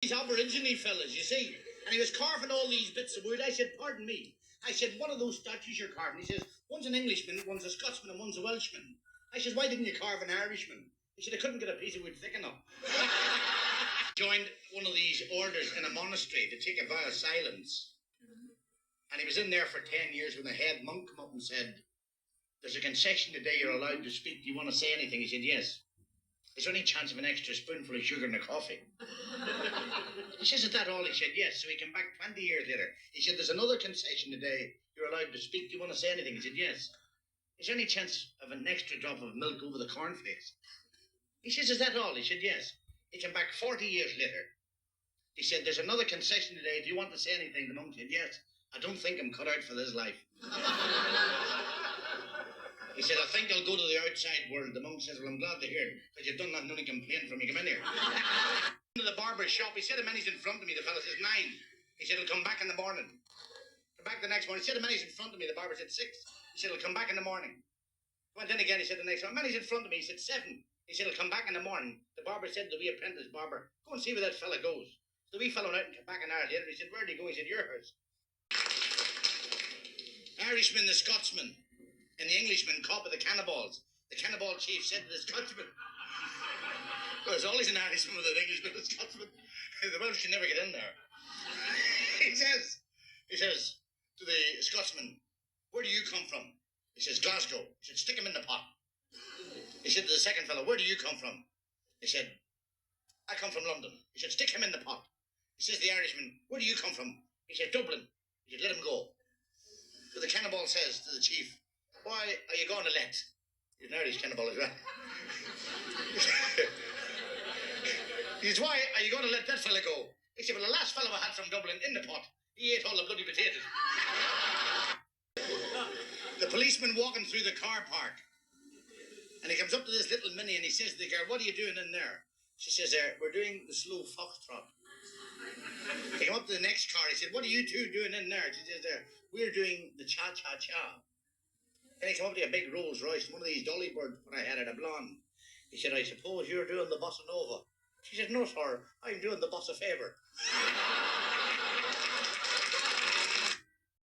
these Aborigine fellas, you see. And he was carving all these bits of wood. I said, pardon me. I said, one of those statues you're carving. He says, one's an Englishman, one's a Scotsman, and one's a Welshman. I said, why didn't you carve an Irishman? He said, I couldn't get a piece of wood thick enough. Joined one of these orders in a monastery to take a vow of silence. And he was in there for 10 years when the head monk came up and said, there's a concession today, you're allowed to speak. Do you want to say anything? He said, yes. Is there any chance of an extra spoonful of sugar in the coffee? He says, is that all? He said, yes. So he came back 20 years later. He said, there's another concession today. You're allowed to speak. Do you want to say anything? He said, yes. Is there any chance of an extra drop of milk over the cornflakes? He says, is that all? He said, yes. He came back 40 years later. He said, there's another concession today. Do you want to say anything? The monk said, yes. I don't think I'm cut out for this life. He said, I think I'll go to the outside world. The monk says, well, I'm glad to hear it, because you've done nothing, only complaint from you. Come in here. To the barber's shop. He said, a man, he's in front of me. The fella says, 9. He said, he'll come back in the morning. Come back the next morning. He said, a man, he's in front of me. The barber said, 6. He said, he'll come back in the morning. Went in again. He said, the next one, a man, he's in front of me. He said, 7. He said, he'll come back in the morning. The barber said to the wee apprentice barber, go and see where that fella goes. So the wee fellow went out and came back an hour later. He said, where did he go? He said, your house. Irishman, the Scotsman, and the Englishman caught with the cannibals. The cannibal chief said to the Scotsman, well, there's always an Irishman with an Englishman and a Scotsman. The Welsh can never get in there. He says to the Scotsman, where do you come from? He says, Glasgow. He said, stick him in the pot. He said to the second fellow, where do you come from? He said, I come from London. He said, stick him in the pot. He says to the Irishman, where do you come from? He said, Dublin. He said, let him go. So the cannibal says to the chief, why are you going to let? He's an Irish cannibal as well. He says, why are you going to let that fella go? He said, well, the last fellow I had from Dublin in the pot, he ate all the bloody potatoes. The policeman walking through the car park, and he comes up to this little Minnie and he says to the girl, what are you doing in there? She says, we're doing the slow foxtrot. He came up to the next car. He said, what are you two doing in there? She says, we're doing the cha-cha-cha. Then he came up to a big Rolls Royce, one of these dolly birds when I had it, a blonde. He said, I suppose you're doing the bossa nova. She said, no, sir, I'm doing the bossa favor.